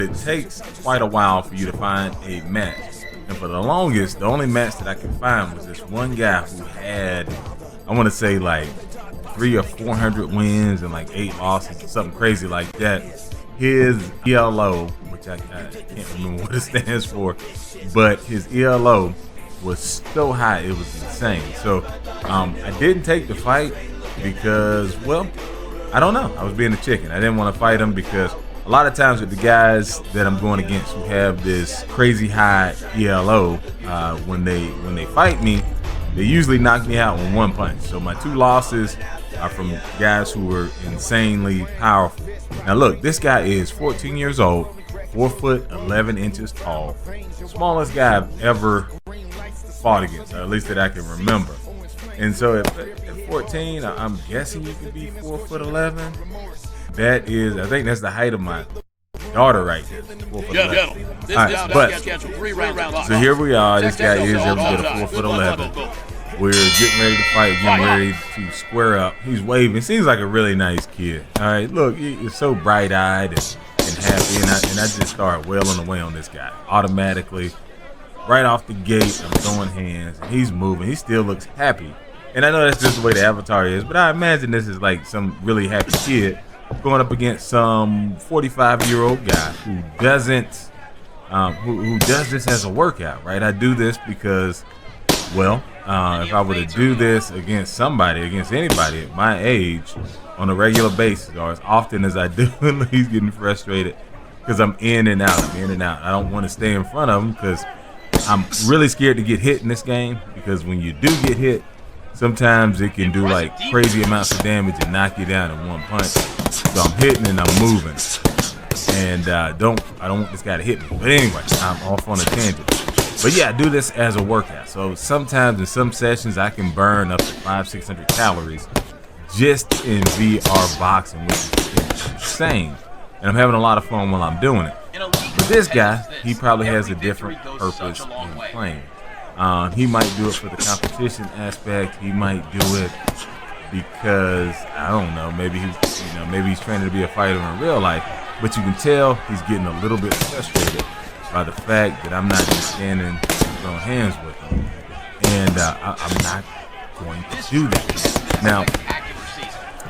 It takes quite a while for you to find a match. And for the longest, the only match that I could find was this one guy who had, I want to say like 300 or 400 wins and like 8 losses or something crazy like that. His ELO, which I can't remember what it stands for, but his ELO was so high, it was insane. So I didn't take the fight because, well, I don't know. I was being a chicken. I didn't want to fight him because a lot of times with the guys that I'm going against who have this crazy high ELO, when they fight me, they usually knock me out with one punch. So my 2 losses are from guys who were insanely powerful. Now look, this guy is 14 years old, 4 foot 11 inches tall, smallest guy I've ever fought against, or at least that I can remember. And so at 14, I'm guessing you could be 4 foot 11. That is, I think that's the height of my daughter right there. 4 foot 11. All right, but so here we are. This guy is every bit of 4 foot 11. We're getting ready to fight, getting ready to square up. He's waving. Seems like a really nice kid. All right, look, he's so bright-eyed and happy, and I just start wailing away on this guy automatically. Right off the gate, I'm throwing hands, and he's moving. He still looks happy. And I know that's just the way the avatar is, but I imagine this is like some really happy kid going up against some 45-year-old guy who doesn't, who does this as a workout, right? I do this because, well, if I were to do this against somebody, against anybody at my age on a regular basis, or as often as I do, he's getting frustrated because I'm in and out. I don't want to stay in front of him because I'm really scared to get hit in this game, because when you do get hit, sometimes it can do like crazy amounts of damage and knock you down in one punch. So I'm hitting and I'm moving, and I don't want this guy to hit me. But anyway, I'm off on a tangent. But yeah, I do this as a workout. So sometimes in some sessions I can burn up to 500-600 calories just in VR boxing, which is insane. And I'm having a lot of fun while I'm doing it. But this guy, he probably has a different purpose in playing. He might do it for the competition aspect. He might do it because, I don't know, maybe he's training to be a fighter in real life. But you can tell he's getting a little bit frustrated by the fact that I'm not just standing and throwing hands with him. And I'm not going to do that. Now,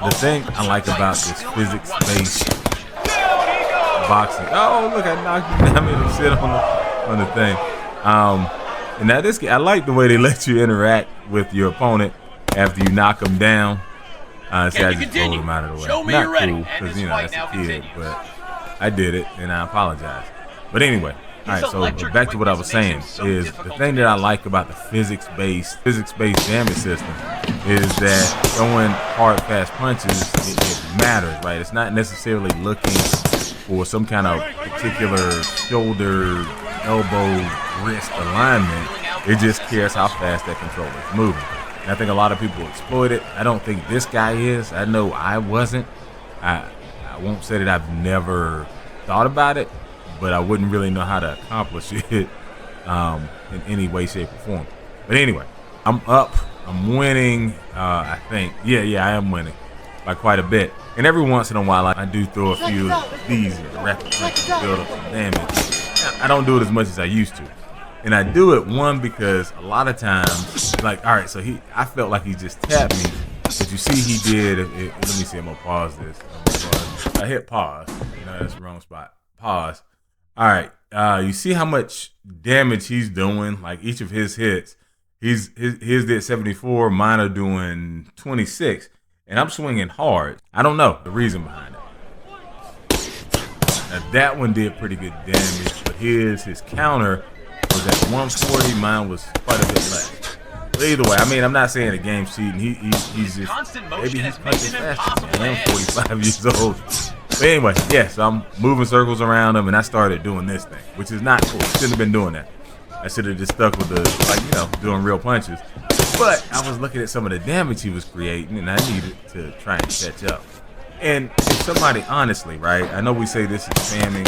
the thing I like about this physics-based boxing, oh look, I knocked him down. I made him sit on the thing. And now this guy, I like the way they let you interact with your opponent after you knock him down. So I just rolled him out of the way. Not cool, because that's a kid, but I did it and I apologize. But anyway, all right, so back to what I was saying is the thing that I like about the physics-based damage system is that throwing hard, fast punches, it matters, right? It's not necessarily looking for some kind of particular shoulder, elbow, wrist alignment. It just cares how fast that controller is moving. And I think a lot of people exploit it. I don't think this guy is. I know I wasn't. I won't say that I've never thought about it, but I wouldn't really know how to accomplish it in any way, shape, or form. But anyway, I'm up. I'm winning. I think. Yeah, I am winning by quite a bit. And every once in a while, I do throw a few of these rapid punches to build up some damage. I don't do it as much as I used to. And I do it, one, because a lot of times, like, all right, so I felt like he just tapped me. But you see he did, let me see, I'm going to pause this. I hit pause. No, that's the wrong spot. Pause. All right, you see how much damage he's doing? Like each of his hits, his did 74, mine are doing 26. And I'm swinging hard. I don't know the reason behind it. Now that one did pretty good damage, but his counter was at 140. Mine was quite a bit less. But either way, I mean, I'm not saying the game's cheating. He's just, maybe he's punching faster. I am 45 years old. But anyway, yeah, so I'm moving circles around him, and I started doing this thing, which is not cool. Shouldn't have been doing that. I should have just stuck with doing real punches. But I was looking at some of the damage he was creating, and I needed to try and catch up. And if somebody, honestly, right, I know we say this is spamming,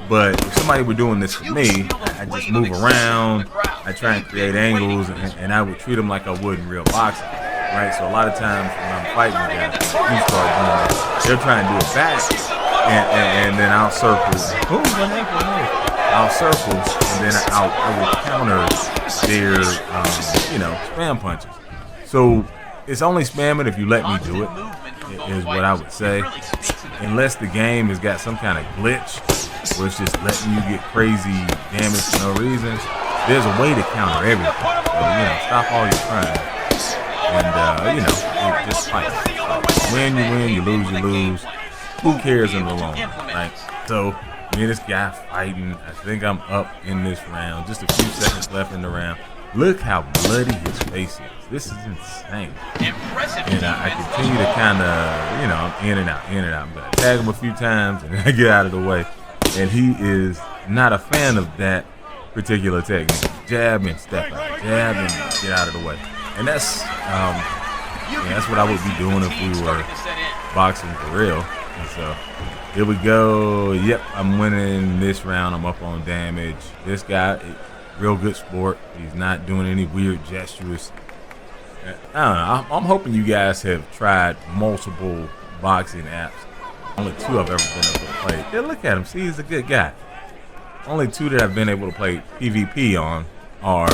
but if somebody were doing this for me, I just move around, I try and create angles, and I would treat them like I would in real boxing, right? So a lot of times when I'm fighting guys, you start doing it, they're trying to do it fast, and then I'll circle. Ooh, what happened? I'll circle, and then I will counter their, spam punches. So it's only spamming if you let me do it, is what I would say. Unless the game has got some kind of glitch, where it's just letting you get crazy damage for no reason, there's a way to counter everything. So, stop all your crime. And, just fight. Win, you win, you lose. Who cares in the long run, right? So, me and this guy fighting. I think I'm up in this round. Just a few seconds left in the round. Look how bloody his face is. This is insane. And I continue to kind of, I'm in and out. I'm going to tag him a few times and then I get out of the way. And he is not a fan of that particular technique. Jab and step out. Jab and get out of the way. And that's what I would be doing if we were boxing for real. And so here we go. Yep, I'm winning this round. I'm up on damage. This guy, real good sport. He's not doing any weird gestures. I don't know. I'm hoping you guys have tried multiple boxing apps. Only 2 I've ever been able to play. Yeah, look at him. See, he's a good guy. Only 2 that I've been able to play PvP on are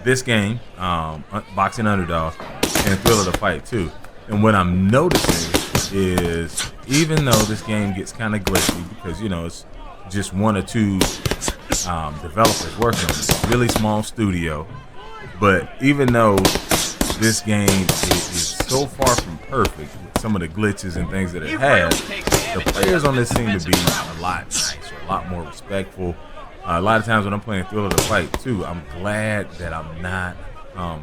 this game, Boxing Underdog, and Thrill of the Fight 2. And what I'm noticing is, even though this game gets kind of glitchy because, it's just 1 or 2 developers working on it, it's a really small studio, but even though this game is so far from perfect with some of the glitches and things that it has, the players on this seem to be a lot nicer, a lot more respectful. A lot of times when I'm playing Thrill of the Fight too, I'm glad that I'm not. A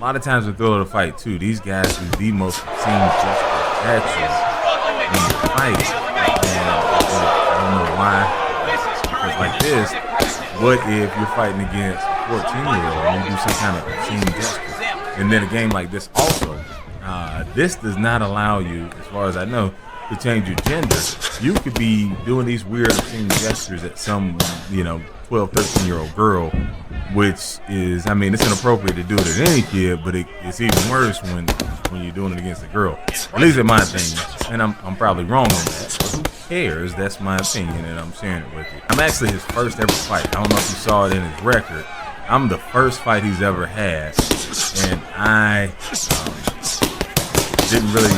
lot of times in Thrill of the Fight too, these guys do the most obscene gestures at you when you fight. And I don't know why. Because like this, what if you're fighting against a 14-year-old and you do some kind of obscene gesture? And then a game like this also, this does not allow you, as far as I know, to change your gender. You could be doing these weird obscene gestures at some, 12, 13-year-old girl, which is, it's inappropriate to do it at any kid, but it's even worse when you're doing it against a girl. At least in my opinion, and I'm probably wrong on that, but who cares? That's my opinion, and I'm sharing it with you. I'm actually his first ever fight. I don't know if you saw it in his record. I'm the first fight he's ever had, and I didn't really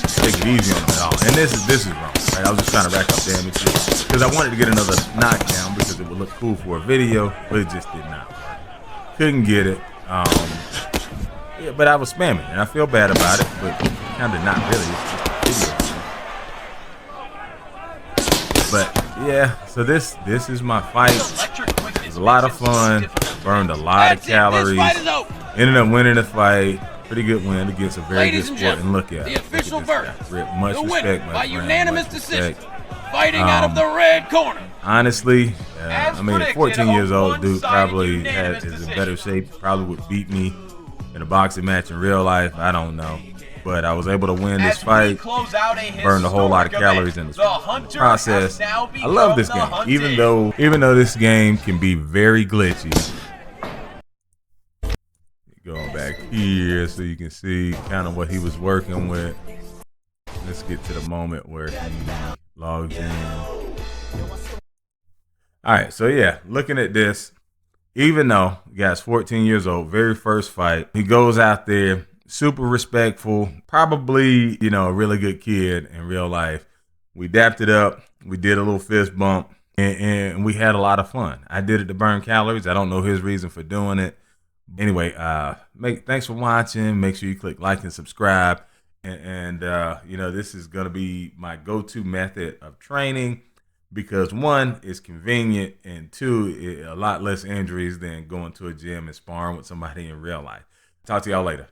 take it easy on him at all. And this is wrong. Right? I was just trying to rack up damage because I wanted to get another knockdown because it would look cool for a video, but it just did not work. Couldn't get it. But I was spamming, and I feel bad about it, but kind of not really. It's just a video. But yeah, so this is my fight. It was a lot of fun. Burned a lot of calories. Ended up winning the fight. Pretty good win against a very good sport. And look at the official verdict. Much respect, my by friend. unanimous decision. Fighting out of the red corner. Honestly, 14 years old dude probably is in better shape. Probably would beat me in a boxing match in real life. I don't know. But I was able to win this fight, burned a whole lot of calories in the process. I love this game, even though this game can be very glitchy. Going back here so you can see kind of what he was working with. Let's get to the moment where he logs in. All right, so yeah, looking at this, even though the guy's 14 years old, very first fight, he goes out there, super respectful, probably, a really good kid in real life. We dapped it up. We did a little fist bump, and we had a lot of fun. I did it to burn calories. I don't know his reason for doing it. Anyway, thanks for watching. Make sure you click like and subscribe. And this is going to be my go-to method of training because 1, it's convenient, and 2, a lot less injuries than going to a gym and sparring with somebody in real life. Talk to y'all later.